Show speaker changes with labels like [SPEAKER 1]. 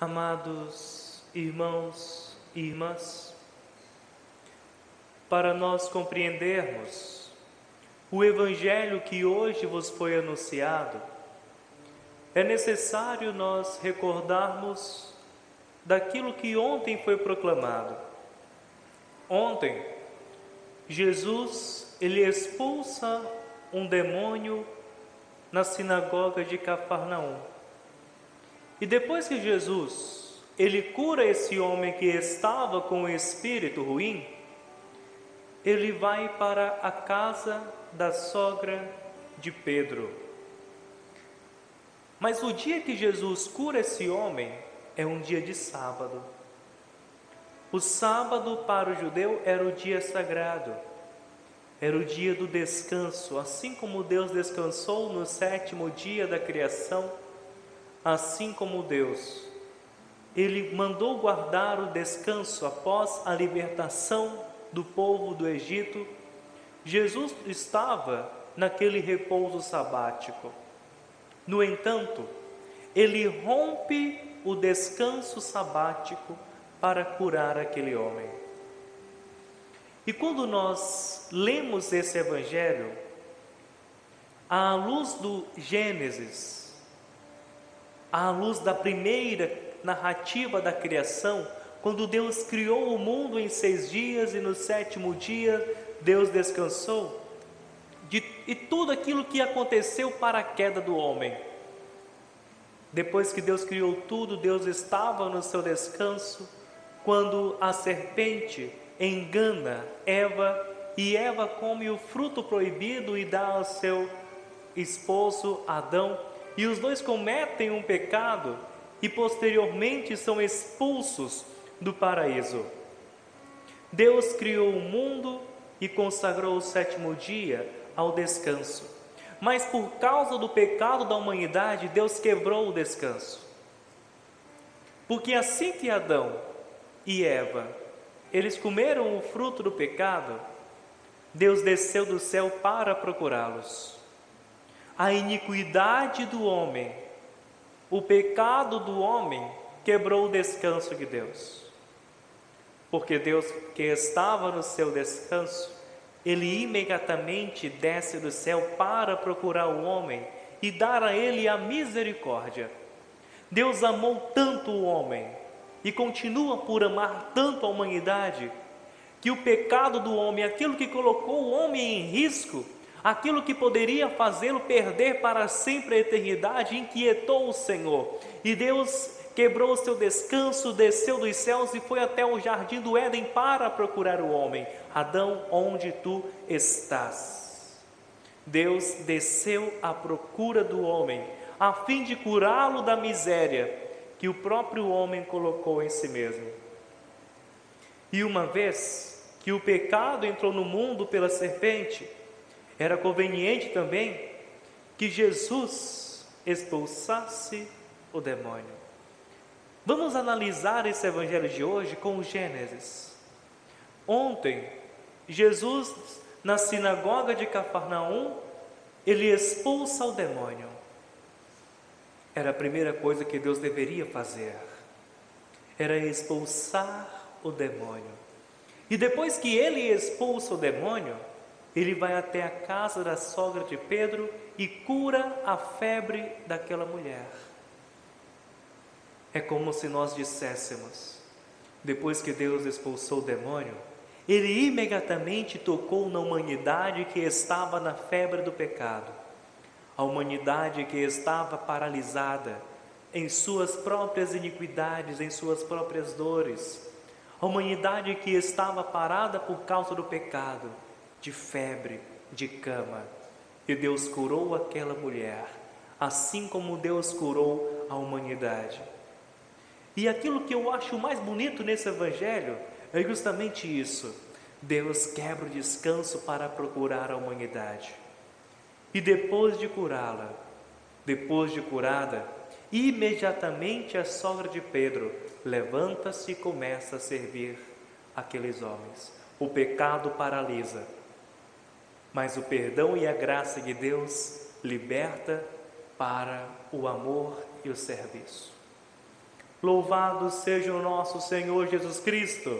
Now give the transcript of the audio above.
[SPEAKER 1] Amados irmãos e irmãs, para nós compreendermos o Evangelho que hoje vos foi anunciado, é necessário nós recordarmos daquilo que ontem foi proclamado. Ontem, Jesus, ele expulsa um demônio na sinagoga de Cafarnaum. E depois que Jesus, ele cura esse homem que estava com o espírito ruim, ele vai para a casa da sogra de Pedro. Mas o dia que Jesus cura esse homem é um dia de sábado. O sábado para o judeu era o dia sagrado, era o dia do descanso. Assim como Deus descansou no sétimo dia da criação, assim como Deus, Ele mandou guardar o descanso após a libertação do povo do Egito. Jesus estava naquele repouso sabático. No entanto, Ele rompe o descanso sabático para curar aquele homem. E quando nós lemos esse Evangelho, à luz do Gênesis, à luz da primeira narrativa da criação, quando Deus criou o mundo em 6 dias e no 7º dia Deus descansou, e tudo aquilo que aconteceu para a queda do homem. Depois que Deus criou tudo, Deus estava no seu descanso, quando a serpente engana Eva, e Eva come o fruto proibido e dá ao seu esposo Adão, e os dois cometem um pecado e posteriormente são expulsos do paraíso. Deus criou o mundo e consagrou o 7º dia ao descanso. Mas por causa do pecado da humanidade, Deus quebrou o descanso. Porque assim que Adão e Eva, eles comeram o fruto do pecado, Deus desceu do céu para procurá-los. A iniquidade do homem, o pecado do homem, quebrou o descanso de Deus. Porque Deus, que estava no seu descanso, Ele imediatamente desce do céu para procurar o homem e dar a ele a misericórdia. Deus amou tanto o homem e continua por amar tanto a humanidade, que o pecado do homem, aquilo que colocou o homem em risco, aquilo que poderia fazê-lo perder para sempre a eternidade, inquietou o Senhor. E Deus quebrou o seu descanso, desceu dos céus e foi até o jardim do Éden para procurar o homem. Adão, onde tu estás? Deus desceu à procura do homem, a fim de curá-lo da miséria que o próprio homem colocou em si mesmo. E uma vez que o pecado entrou no mundo pela serpente, era conveniente também que Jesus expulsasse o demônio. Vamos analisar esse evangelho de hoje com o Gênesis. Ontem, Jesus, na sinagoga de Cafarnaum, ele expulsa o demônio. Era a primeira coisa que Deus deveria fazer, era expulsar o demônio. E depois que ele expulsa o demônio, ele vai até a casa da sogra de Pedro e cura a febre daquela mulher. É como se nós disséssemos, depois que Deus expulsou o demônio, Ele imediatamente tocou na humanidade que estava na febre do pecado, a humanidade que estava paralisada em suas próprias iniquidades, em suas próprias dores, a humanidade que estava parada por causa do pecado, de febre, de cama, e Deus curou aquela mulher, assim como Deus curou a humanidade. E aquilo que eu acho mais bonito nesse evangelho é justamente isso: Deus quebra o descanso para procurar a humanidade. E depois de curá-la, depois de curada, imediatamente a sogra de Pedro levanta-se e começa a servir aqueles homens. O pecado paralisa, mas o perdão e a graça de Deus liberta para o amor e o serviço. Louvado seja o nosso Senhor Jesus Cristo.